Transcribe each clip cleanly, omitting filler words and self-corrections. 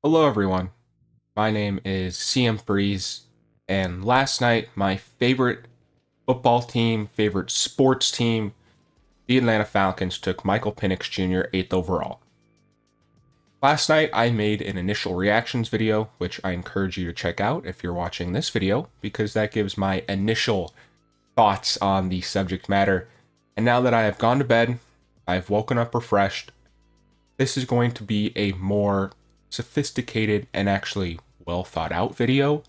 Hello, everyone. My name is CM Freeze, and last night, my favorite football team, favorite sports team, the Atlanta Falcons, took Michael Penix Jr. 8th overall. Last night, I made an initial reactions video, which I encourage you to check out if you're watching this video, because that gives my initial thoughts on the subject matter. And now that I have gone to bed, I've woken up refreshed, this is going to be a more sophisticated and actually well thought out video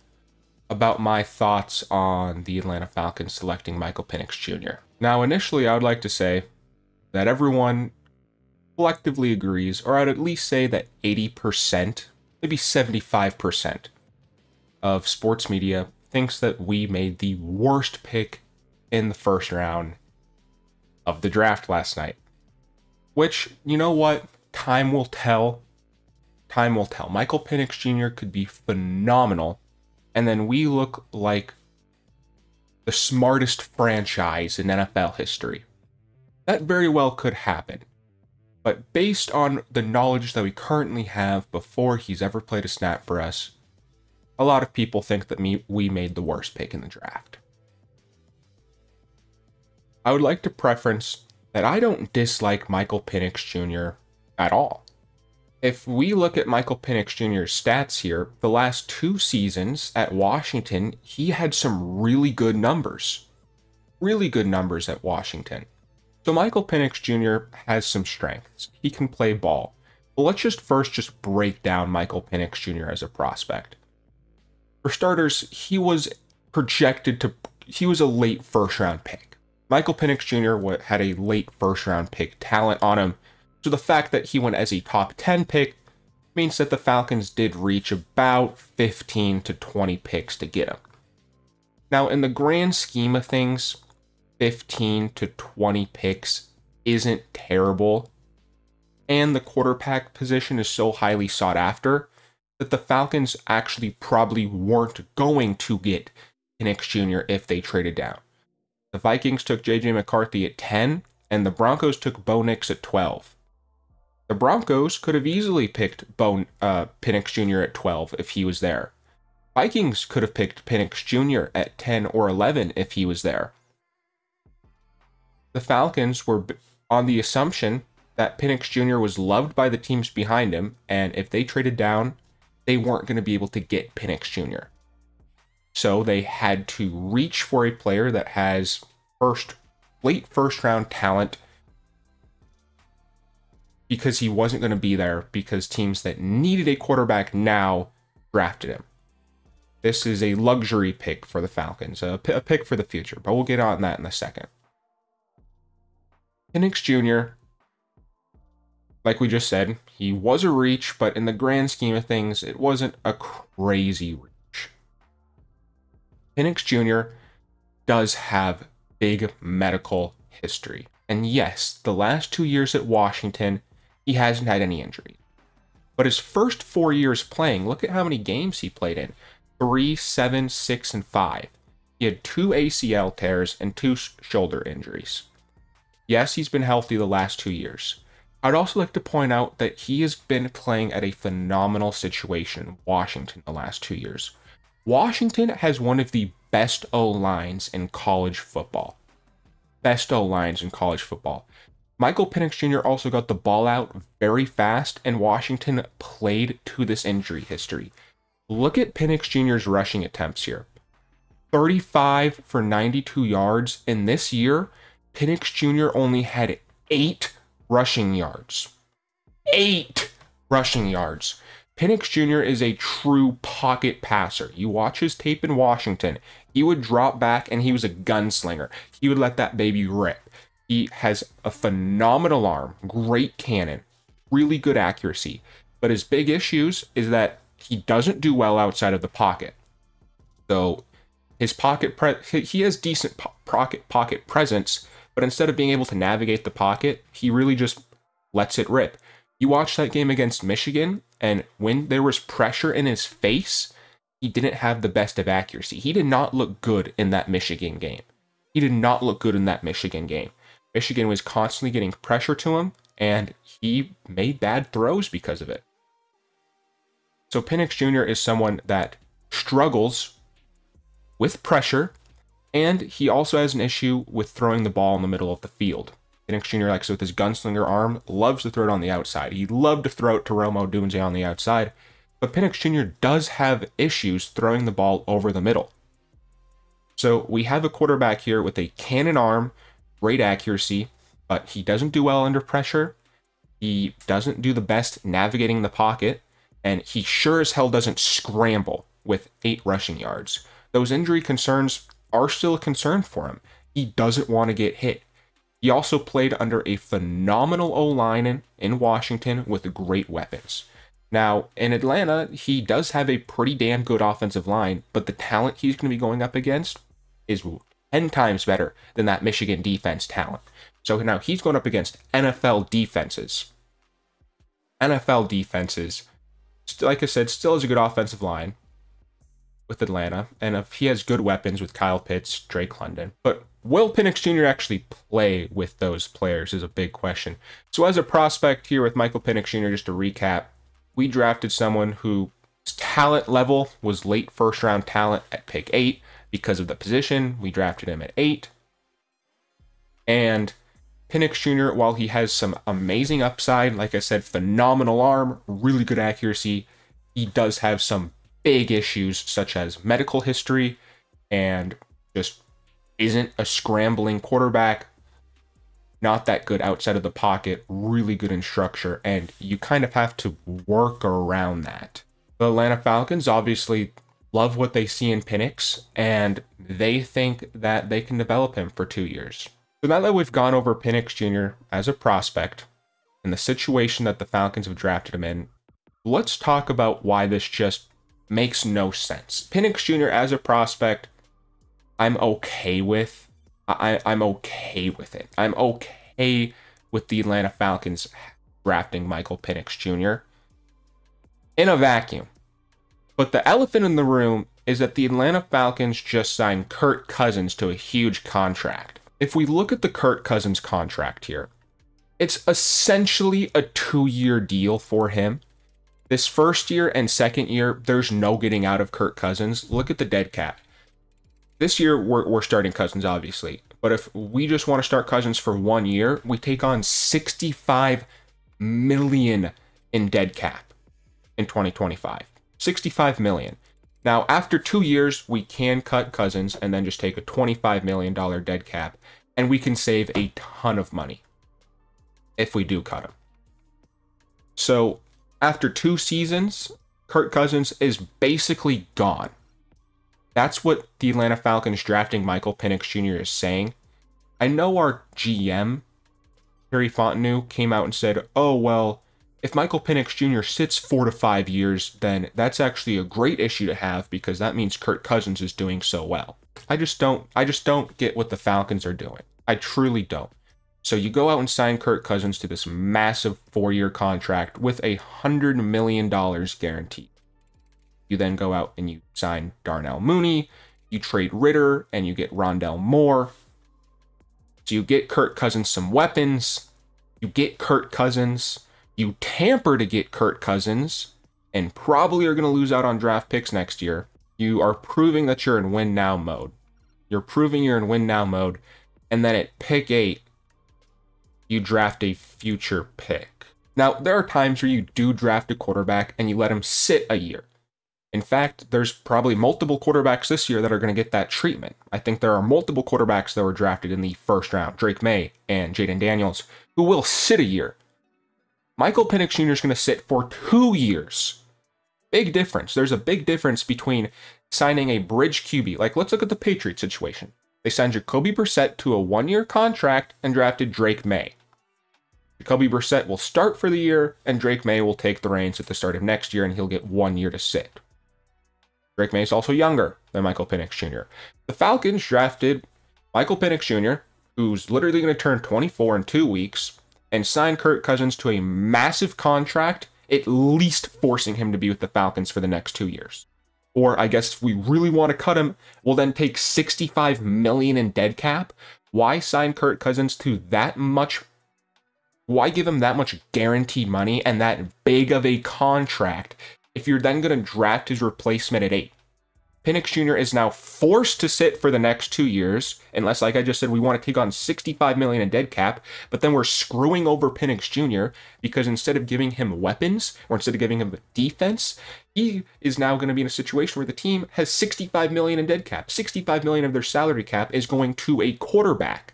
about my thoughts on the Atlanta Falcons selecting Michael Penix Jr. Now, initially, I would like to say that everyone collectively agrees, or I'd at least say that 80%, maybe 75% of sports media thinks that we made the worst pick in the first round of the draft last night. Which, you know what? Time will tell. Time will tell. Michael Penix Jr. could be phenomenal, and then we look like the smartest franchise in NFL history. That very well could happen. But based on the knowledge that we currently have before he's ever played a snap for us, a lot of people think that we made the worst pick in the draft. I would like to preference that I don't dislike Michael Penix Jr. at all. If we look at Michael Penix Jr.'s stats here, the last 2 seasons at Washington, he had some really good numbers. Really good numbers at Washington. So Michael Penix Jr. has some strengths. He can play ball. But let's just break down Michael Penix Jr. as a prospect. For starters, he was a late first round pick. Michael Penix Jr. had a late first round pick talent on him. So the fact that he went as a top 10 pick means that the Falcons did reach about 15 to 20 picks to get him. Now, in the grand scheme of things, 15 to 20 picks isn't terrible. And the quarterback position is so highly sought after that the Falcons actually probably weren't going to get Penix Jr. if they traded down. The Vikings took J.J. McCarthy at 10, and the Broncos took Bo Nix at 12. The Broncos could have easily picked Penix Jr. at 12 if he was there. Vikings could have picked Penix Jr. at 10 or 11 if he was there. The Falcons were on the assumption that Penix Jr. was loved by the teams behind him, and if they traded down, they weren't going to be able to get Penix Jr. So they had to reach for a player that has late first round talent, because he wasn't going to be there because teams that needed a quarterback now drafted him. This is a luxury pick for the Falcons, a pick for the future, but we'll get on that in a second. Penix Jr., like we just said, he was a reach, but in the grand scheme of things, it wasn't a crazy reach. Penix Jr. does have big medical history. And yes, the last 2 years at Washington, he hasn't had any injury. But his first 4 years playing, look at how many games he played in. 3, 7, 6, and 5. He had 2 ACL tears and 2 shoulder injuries. Yes, he's been healthy the last 2 years. I'd also like to point out that he has been playing at a phenomenal situation in Washington the last 2 years. Washington has one of the best O-lines in college football. Best O-lines in college football. Michael Penix Jr. also got the ball out very fast, and Washington played to this injury history. Look at Penix Jr.'s rushing attempts here. 35 for 92 yards, and this year, Penix Jr. only had 8 rushing yards. 8 rushing yards. Penix Jr. is a true pocket passer. You watch his tape in Washington, he would drop back and he was a gunslinger. He would let that baby rip. He has a phenomenal arm, great cannon, really good accuracy. But his big issues is that he doesn't do well outside of the pocket. So his he has decent pocket presence, but instead of being able to navigate the pocket, he really just lets it rip. You watch that game against Michigan, and when there was pressure in his face, he didn't have the best of accuracy. He did not look good in that Michigan game. Michigan was constantly getting pressure to him, and he made bad throws because of it. So Penix Jr. is someone that struggles with pressure, and he also has an issue with throwing the ball in the middle of the field. Penix Jr., like so with his gunslinger arm, loves to throw it on the outside. He'd love to throw it to Romo Odunze on the outside, but Penix Jr. does have issues throwing the ball over the middle. So we have a quarterback here with a cannon arm, great accuracy, but he doesn't do well under pressure. He doesn't do the best navigating the pocket, and he sure as hell doesn't scramble with 8 rushing yards. Those injury concerns are still a concern for him. He doesn't want to get hit. He also played under a phenomenal O-line in Washington with great weapons. Now, in Atlanta, he does have a pretty damn good offensive line, but the talent he's going to be going up against is 10 times better than that Michigan defense talent. So now he's going up against NFL defenses. NFL defenses, like I said, still has a good offensive line with Atlanta, and if he has good weapons with Kyle Pitts, Drake London. But will Penix Jr. actually play with those players is a big question. So as a prospect here with Michael Penix Jr., just to recap, we drafted someone whose talent level was late first-round talent at pick 8 because of the position. We drafted him at 8. And Penix Jr., while he has some amazing upside, like I said, phenomenal arm, really good accuracy, he does have some big issues such as medical history and just isn't a scrambling quarterback, not that good outside of the pocket, really good in structure, and you kind of have to work around that. The Atlanta Falcons obviously love what they see in Penix, and they think that they can develop him for 2 years. So now that we've gone over Penix Jr. as a prospect and the situation that the Falcons have drafted him in, let's talk about why this just makes no sense. Penix Jr. as a prospect, I'm okay with. I'm okay with it. I'm okay with the Atlanta Falcons drafting Michael Penix Jr. in a vacuum. But the elephant in the room is that the Atlanta Falcons just signed Kirk Cousins to a huge contract. If we look at the Kirk Cousins contract here, it's essentially a 2-year deal for him. This first year and second year, there's no getting out of Kirk Cousins. Look at the dead cap. This year, we're starting Cousins, obviously. But if we just want to start Cousins for 1 year, we take on $65 million in dead cap in 2025. $65 million. Now, after 2 years, we can cut Cousins and then just take a $25 million dead cap, and we can save a ton of money if we do cut him. So, after 2 seasons, Kirk Cousins is basically gone. That's what the Atlanta Falcons drafting Michael Penix Jr. is saying. I know our GM, Terry Fontenot, came out and said, oh, well, if Michael Penix Jr. sits 4 to 5 years, then that's actually a great issue to have because that means Kirk Cousins is doing so well. I just don't get what the Falcons are doing. I truly don't. So you go out and sign Kirk Cousins to this massive 4-year contract with $100 million guaranteed. You then go out and you sign Darnell Mooney, you trade Ritter, and you get Rondell Moore. So you get Kirk Cousins some weapons, you get Kirk Cousins, you tamper to get Kirk Cousins, and probably are going to lose out on draft picks next year. You are proving that you're in win now mode. You're proving you're in win now mode, and then at pick 8, you draft a future pick. Now, there are times where you do draft a quarterback and you let him sit a year. In fact, there's probably multiple quarterbacks this year that are going to get that treatment. I think there are multiple quarterbacks that were drafted in the first round, Drake May and Jaden Daniels, who will sit a year. Michael Penix Jr. is going to sit for 2 years. Big difference. There's a big difference between signing a bridge QB. Like, let's look at the Patriots situation. They signed Jacoby Brissett to a 1-year contract and drafted Drake May. Jacoby Brissett will start for the year, and Drake May will take the reins at the start of next year, and he'll get 1 year to sit. Drake May is also younger than Michael Penix Jr. The Falcons drafted Michael Penix Jr., who's literally going to turn 24 in 2 weeks, and signed Kirk Cousins to a massive contract, at least forcing him to be with the Falcons for the next 2 years. Or I guess if we really want to cut him, we'll then take $65 million in dead cap. Why sign Kirk Cousins to that much? Why give him that much guaranteed money and that big of a contract if you're then going to draft his replacement at 8. Penix Jr. is now forced to sit for the next 2 years, unless, like I just said, we want to take on $65 million in dead cap, but then we're screwing over Penix Jr. because instead of giving him weapons, or instead of giving him defense, he is now going to be in a situation where the team has $65 million in dead cap. $65 million of their salary cap is going to a quarterback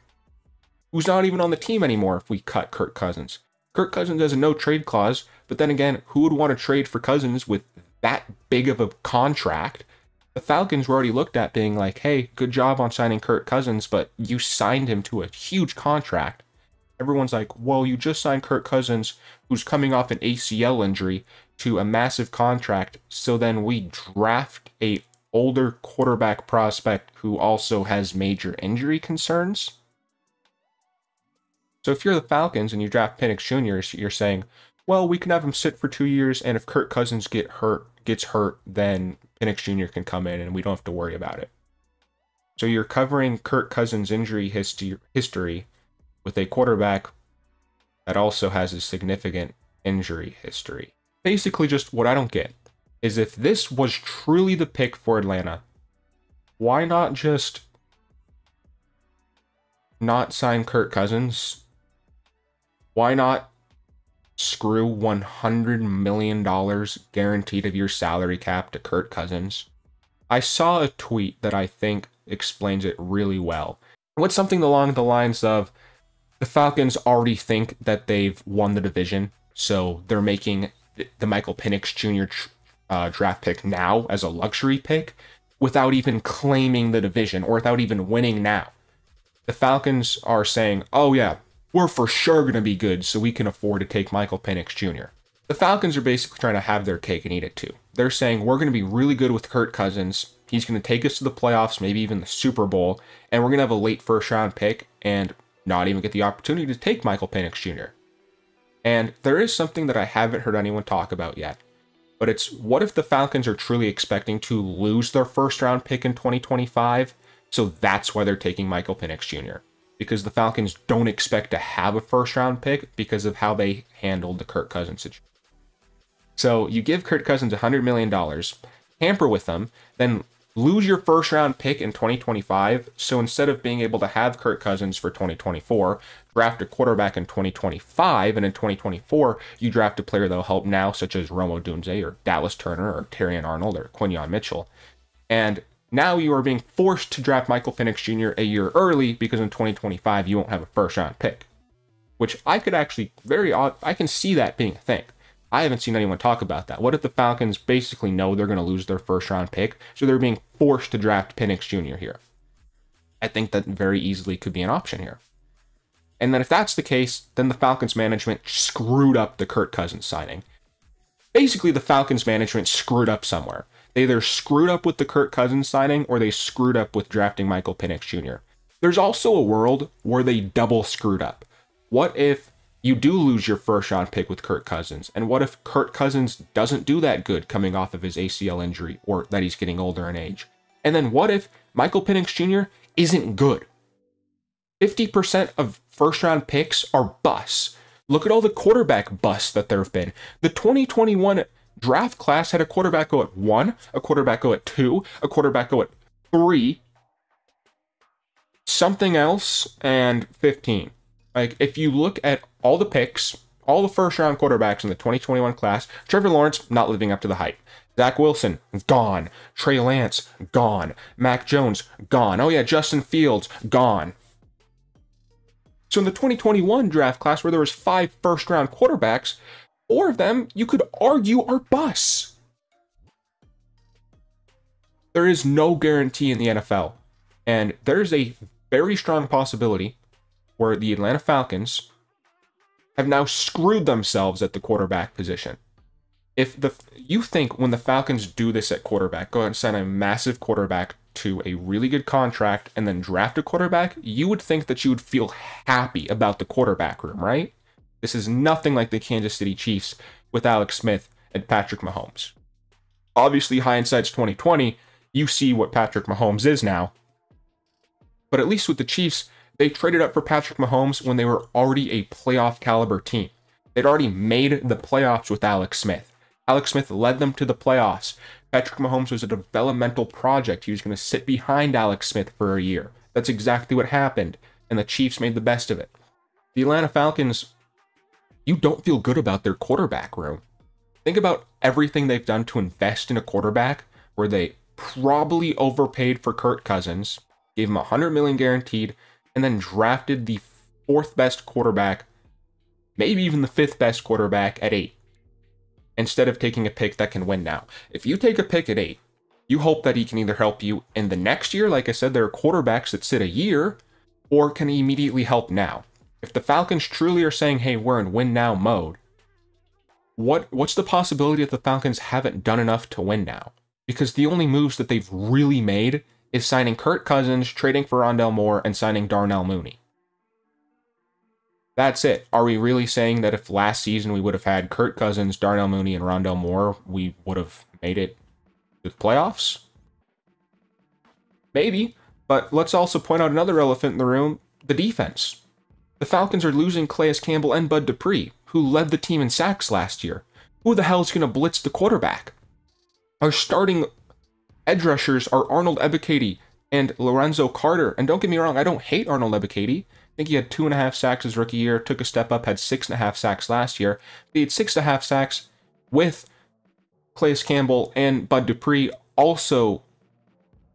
who's not even on the team anymore if we cut Kirk Cousins. Kirk Cousins has a no-trade clause, but then again, who would want to trade for Cousins with that big of a contract? The Falcons were already looked at being like, hey, good job on signing Kirk Cousins, but you signed him to a huge contract. Everyone's like, well, you just signed Kirk Cousins, who's coming off an ACL injury, to a massive contract, so then we draft a older quarterback prospect who also has major injury concerns? So if you're the Falcons and you draft Penix Jr., you're saying, well, we can have him sit for 2 years, and if Kirk Cousins gets hurt, then Penix Jr. can come in and we don't have to worry about it. So you're covering Kirk Cousins' injury history with a quarterback that also has a significant injury history. Basically, just what I don't get is if this was truly the pick for Atlanta, why not just not sign Kirk Cousins? Why not screw $100 million guaranteed of your salary cap to Kirk Cousins? I saw a tweet that I think explains it really well. What's something along the lines of, the Falcons already think that they've won the division, so they're making the Michael Penix Jr. Draft pick now as a luxury pick without even claiming the division or without even winning now. The Falcons are saying, oh yeah, we're for sure going to be good, so we can afford to take Michael Penix Jr. The Falcons are basically trying to have their cake and eat it too. They're saying, we're going to be really good with Kirk Cousins. He's going to take us to the playoffs, maybe even the Super Bowl, and we're going to have a late first-round pick and not even get the opportunity to take Michael Penix Jr. And there is something that I haven't heard anyone talk about yet, but it's, what if the Falcons are truly expecting to lose their first-round pick in 2025, so that's why they're taking Michael Penix Jr.? Because the Falcons don't expect to have a first-round pick because of how they handled the Kirk Cousins situation. So you give Kirk Cousins $100 million, tamper with them, then lose your first-round pick in 2025. So instead of being able to have Kirk Cousins for 2024, draft a quarterback in 2025, and in 2024, you draft a player that will help now, such as Rome Odunze or Dallas Turner or Terrion Arnold or Quinyon Mitchell. And now you are being forced to draft Michael Penix Jr. a year early because in 2025 you won't have a first-round pick. Which I could actually, I can see that being a thing. I haven't seen anyone talk about that. What if the Falcons basically know they're going to lose their first-round pick, so they're being forced to draft Penix Jr. here? I think that very easily could be an option here. And then if that's the case, then the Falcons management screwed up the Kirk Cousins signing. Basically, the Falcons management screwed up somewhere. They either screwed up with the Kirk Cousins signing or they screwed up with drafting Michael Penix Jr. There's also a world where they double screwed up. What if you do lose your first-round pick with Kirk Cousins? And what if Kirk Cousins doesn't do that good coming off of his ACL injury or that he's getting older in age? And then what if Michael Penix Jr. isn't good? 50% of first-round picks are busts. Look at all the quarterback busts that there have been. The 2021 draft class had a quarterback go at 1, a quarterback go at 2, a quarterback go at 3, something else, and 15. Like, if you look at all the picks, all the first-round quarterbacks in the 2021 class, Trevor Lawrence, not living up to the hype. Zach Wilson, gone. Trey Lance, gone. Mac Jones, gone. Oh yeah, Justin Fields, gone. So in the 2021 draft class, where there was 5 first-round quarterbacks, 4 of them, you could argue, are busts. There is no guarantee in the NFL. And there's a very strong possibility where the Atlanta Falcons have now screwed themselves at the quarterback position. If you think when the Falcons do this at quarterback, go ahead and sign a massive quarterback to a really good contract and then draft a quarterback, you would think that you would feel happy about the quarterback room, right? This is nothing like the Kansas City Chiefs with Alex Smith and Patrick Mahomes. Obviously, hindsight's 2020. You see what Patrick Mahomes is now. But at least with the Chiefs, they traded up for Patrick Mahomes when they were already a playoff caliber team. They'd already made the playoffs with Alex Smith. Alex Smith led them to the playoffs. Patrick Mahomes was a developmental project. He was going to sit behind Alex Smith for a year. That's exactly what happened, and the Chiefs made the best of it. The Atlanta Falcons, you don't feel good about their quarterback room. Think about everything they've done to invest in a quarterback, where they probably overpaid for Kirk Cousins, gave him $100 million guaranteed, and then drafted the fourth best quarterback, maybe even the fifth best quarterback at 8, instead of taking a pick that can win now. If you take a pick at 8, you hope that he can either help you in the next year, like I said, there are quarterbacks that sit a year, or can he immediately help now? If the Falcons truly are saying, hey, we're in win now mode, what's the possibility that the Falcons haven't done enough to win now? Because the only moves that they've really made is signing Kirk Cousins, trading for Rondale Moore, and signing Darnell Mooney. That's it. Are we really saying that if last season we would have had Kirk Cousins, Darnell Mooney, and Rondale Moore, we would have made it to the playoffs? Maybe, but let's also point out another elephant in the room, the defense. The Falcons are losing Calais Campbell and Bud Dupree, who led the team in sacks last year. Who the hell is going to blitz the quarterback? Our starting edge rushers are Arnold Ebiketie and Lorenzo Carter. And don't get me wrong, I don't hate Arnold Ebiketie. I think he had 2.5 sacks his rookie year, took a step up, had 6.5 sacks last year. He had 6.5 sacks with Calais Campbell and Bud Dupree also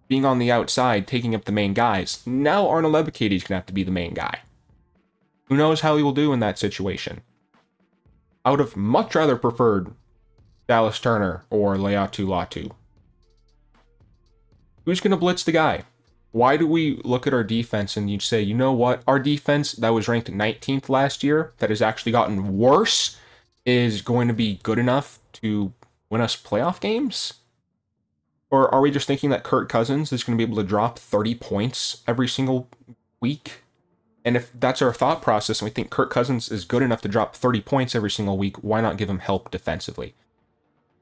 being on the outside, taking up the main guys. Now Arnold Ebiketie is going to have to be the main guy. Who knows how he will do in that situation? I would have much rather preferred Dallas Turner or Laiatu Latu. Who's going to blitz the guy? Why do we look at our defense and you say, you know what? Our defense that was ranked 19th last year, that has actually gotten worse, is going to be good enough to win us playoff games? Or are we just thinking that Kirk Cousins is going to be able to drop 30 points every single week? And if that's our thought process and we think Kirk Cousins is good enough to drop 30 points every single week, why not give him help defensively?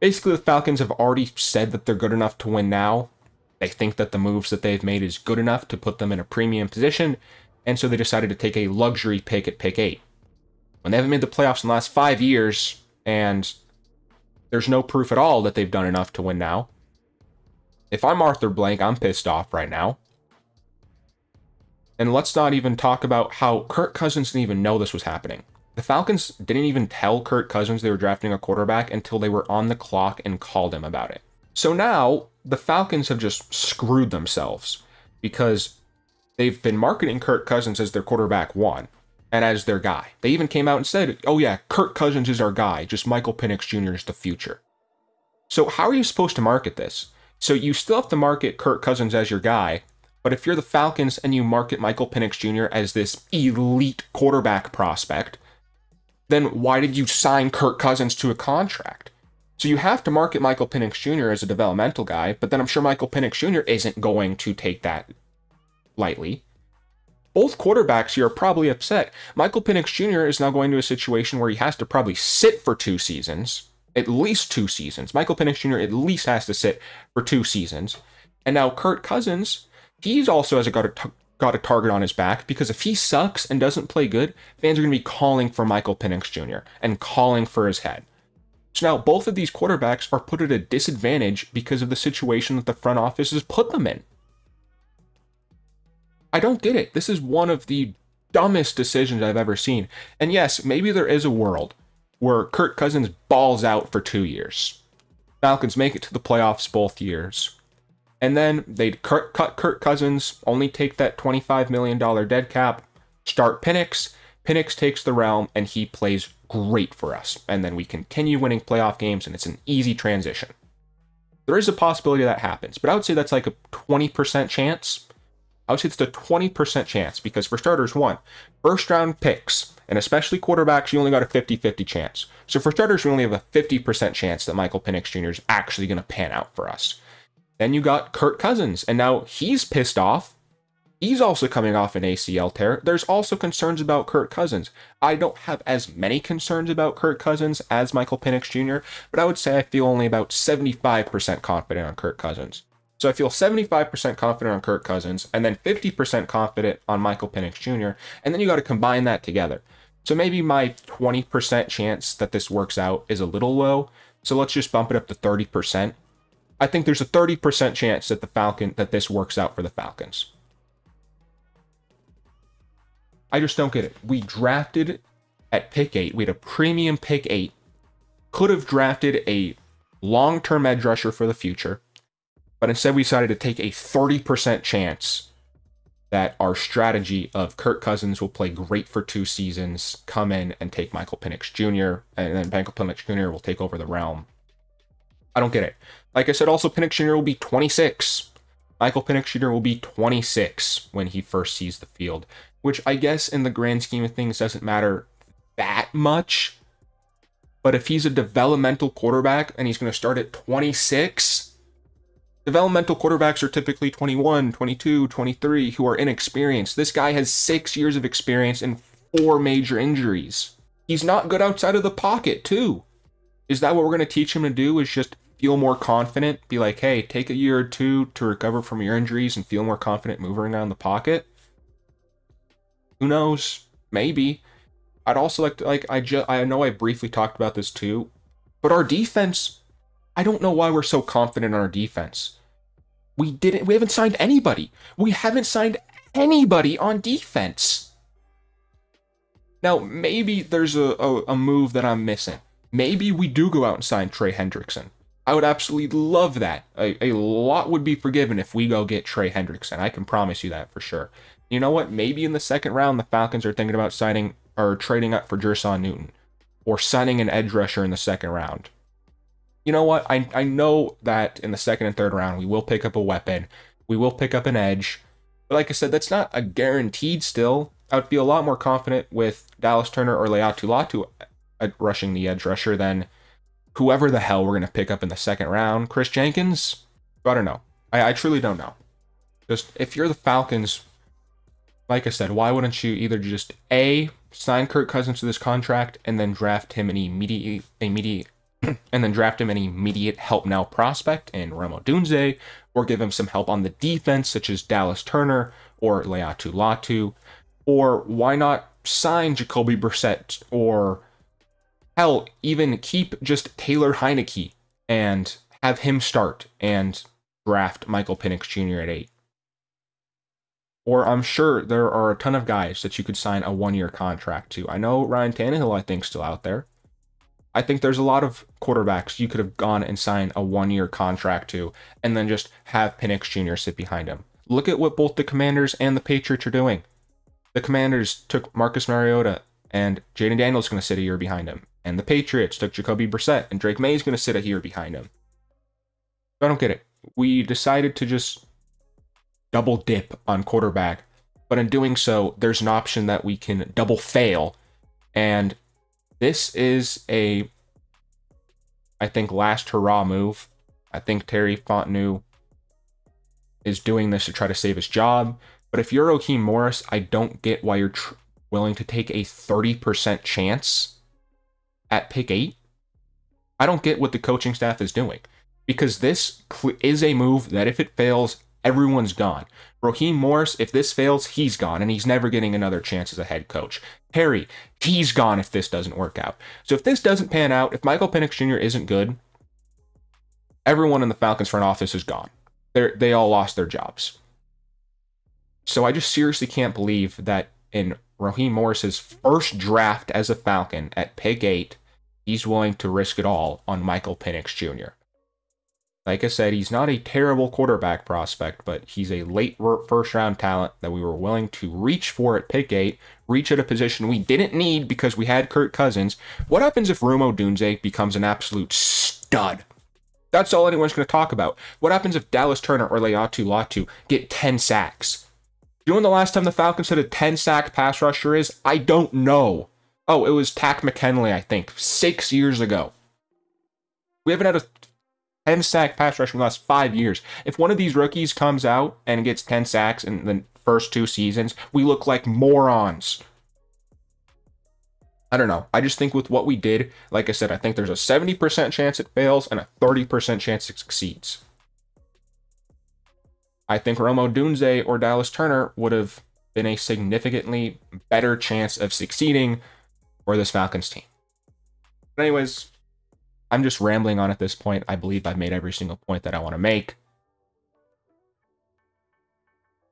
Basically, the Falcons have already said that they're good enough to win now. They think that the moves that they've made is good enough to put them in a premium position, and so they decided to take a luxury pick at pick 8. When they haven't made the playoffs in the last 5 years, and there's no proof at all that they've done enough to win now. If I'm Arthur Blank, I'm pissed off right now. And let's not even talk about how Kirk Cousins didn't even know this was happening. The Falcons didn't even tell Kirk Cousins they were drafting a quarterback until they were on the clock and called him about it. So now, the Falcons have just screwed themselves because they've been marketing Kirk Cousins as their quarterback 1 and as their guy. They even came out and said, oh yeah, Kirk Cousins is our guy, just Michael Penix Jr. is the future. So how are you supposed to market this? So you still have to market Kirk Cousins as your guy, but if you're the Falcons and you market Michael Penix Jr. as this elite quarterback prospect, then why did you sign Kirk Cousins to a contract? So you have to market Michael Penix Jr. as a developmental guy, but then I'm sure Michael Penix Jr. isn't going to take that lightly. Both quarterbacks here are probably upset. Michael Penix Jr. is now going to a situation where he has to probably sit for 2 seasons, at least 2 seasons. Michael Penix Jr. at least has to sit for 2 seasons. And now Kirk Cousins, he's also has got a target on his back, because if he sucks and doesn't play good, fans are going to be calling for Michael Penix Jr. and calling for his head. So now both of these quarterbacks are put at a disadvantage because of the situation that the front office has put them in. I don't get it. This is one of the dumbest decisions I've ever seen. And yes, maybe there is a world where Kirk Cousins balls out for 2 years. Falcons make it to the playoffs both years. And then they'd cut Kirk Cousins, only take that $25 million dead cap, start Penix. Penix takes the realm, and he plays great for us. And then we continue winning playoff games, and it's an easy transition. There is a possibility that happens, but I would say that's like a 20% chance. I would say it's a 20% chance, because for starters, 1, first-round picks, and especially quarterbacks, you only got a 50-50 chance. So for starters, we only have a 50% chance that Michael Penix Jr. is actually going to pan out for us. Then you got Kirk Cousins, and now he's pissed off. He's also coming off an ACL tear. There's also concerns about Kirk Cousins. I don't have as many concerns about Kirk Cousins as Michael Penix Jr., but I would say I feel only about 75% confident on Kirk Cousins. So I feel 75% confident on Kirk Cousins, and then 50% confident on Michael Penix Jr., and then you got to combine that together. So maybe my 20% chance that this works out is a little low, So let's just bump it up to 30%. I think there's a 30% chance that this works out for the Falcons. I just don't get it. We drafted at pick 8. We had a premium pick 8. Could have drafted a long-term edge rusher for the future. But instead we decided to take a 30% chance that our strategy of Kirk Cousins will play great for 2 seasons, come in and take Michael Penix Jr., and then Michael Penix Jr. will take over the realm. I don't get it. Like I said, also Penix Jr. will be 26. Michael Penix Jr. will be 26 when he first sees the field, which I guess in the grand scheme of things doesn't matter that much. But if he's a developmental quarterback and he's going to start at 26, developmental quarterbacks are typically 21, 22, 23 who are inexperienced. This guy has 6 years of experience and 4 major injuries. He's not good outside of the pocket, too. Is that what we're going to teach him to do, is just feel more confident? Be like, hey, take a year or 2 to recover from your injuries and feel more confident moving around the pocket? Who knows? Maybe. I'd also like to, I know I briefly talked about this too, but our defense, I don't know why we're so confident in our defense. We haven't signed anybody. We haven't signed anybody on defense. Now, maybe there's a move that I'm missing. Maybe we do go out and sign Trey Hendrickson. I would absolutely love that. A lot would be forgiven if we go get Trey Hendrickson. I can promise you that for sure. You know what? Maybe in the second round, the Falcons are thinking about signing or trading up for Jerson Newton, or signing an edge rusher in the second round. You know what? I know that in the second and third round, we will pick up a weapon. We will pick up an edge. But like I said, that's not a guaranteed still. I would feel a lot more confident with Dallas Turner or Leatu Latu rushing the edge rusher than whoever the hell we're going to pick up in the second round. Chris Jenkins? I don't know. I truly don't know. Just, if you're the Falcons, like I said, why wouldn't you either just A, sign Kirk Cousins to this contract and then draft him an immediate help now prospect in Rome Odunze, or give him some help on the defense such as Dallas Turner or Leatu Latu, or why not sign Jacoby Brissett, or hell, even keep just Taylor Heineke and have him start and draft Michael Penix Jr. at 8. Or I'm sure there are a ton of guys that you could sign a 1-year contract to. I know Ryan Tannehill, I think, still out there. I think there's a lot of quarterbacks you could have gone and signed a 1-year contract to, and then just have Penix Jr. sit behind him. Look at what both the Commanders and the Patriots are doing. The Commanders took Marcus Mariota, and Jaden Daniels going to sit a year behind him. And the Patriots took Jacoby Brissett, and Drake May is going to sit a year behind him. I don't get it. We decided to just double dip on quarterback, but in doing so, there's an option that we can double fail, and this is I think, last hurrah move. I think Terry Fontenot is doing this to try to save his job, but if you're Raheem Morris, I don't get why you're willing to take a 30% chance at pick 8. I don't get what the coaching staff is doing, because this is a move that if it fails, everyone's gone. Raheem Morris, if this fails, he's gone, and he's never getting another chance as a head coach. Perry, he's gone if this doesn't work out. So if this doesn't pan out, if Michael Penix Jr. isn't good, everyone in the Falcons front office is gone. They all lost their jobs. So I just seriously can't believe that in Raheem Morris's first draft as a Falcon at pick 8, he's willing to risk it all on Michael Penix Jr. Like I said, he's not a terrible quarterback prospect, but he's a late first-round talent that we were willing to reach for at pick 8, reach at a position we didn't need because we had Kirk Cousins. What happens if Rome Odunze becomes an absolute stud? That's all anyone's going to talk about. What happens if Dallas Turner or Leatu Latu get 10 sacks? You know when the last time the Falcons had a 10-sack pass rusher is? I don't know. Oh, it was Tack McKinley, I think, 6 years ago. We haven't had a 10-sack pass rush in the last 5 years. If one of these rookies comes out and gets 10 sacks in the first 2 seasons, we look like morons. I don't know. I just think with what we did, like I said, I think there's a 70% chance it fails and a 30% chance it succeeds. I think Rome Odunze or Dallas Turner would have been a significantly better chance of succeeding for this Falcons team. But anyways, I'm just rambling on at this point. I believe I've made every single point that I want to make.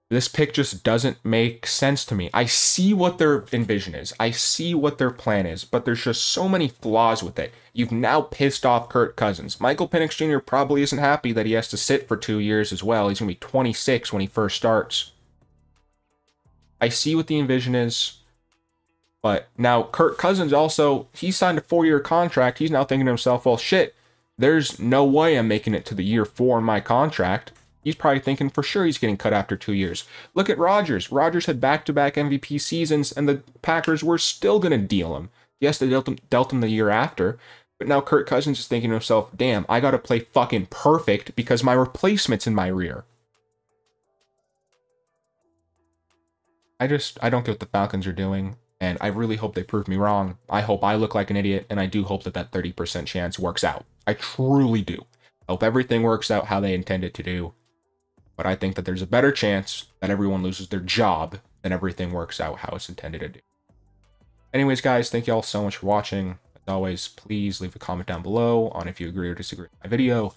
This pick just doesn't make sense to me. I see what their envision is. I see what their plan is, but there's just so many flaws with it. You've now pissed off Kirk Cousins. Michael Penix Jr. probably isn't happy that he has to sit for 2 years as well. He's going to be 26 when he first starts. I see what the envision is, but now Kirk Cousins also, he signed a 4-year contract. He's now thinking to himself, well, shit, there's no way I'm making it to the year 4 in my contract. He's probably thinking for sure he's getting cut after 2 years. Look at Rodgers. Rodgers had back-to-back MVP seasons, and the Packers were still going to deal him. Yes, they dealt him the year after, but now Kirk Cousins is thinking to himself, damn, I got to play fucking perfect because my replacement's in my rear. I don't get what the Falcons are doing, and I really hope they prove me wrong. I hope I look like an idiot, and I do hope that 30% chance works out. I truly do. I hope everything works out how they intend it to do. But I think that there's a better chance that everyone loses their job than everything works out how it's intended to do. Anyways, guys, thank you all so much for watching. As always, please leave a comment down below on if you agree or disagree with my video.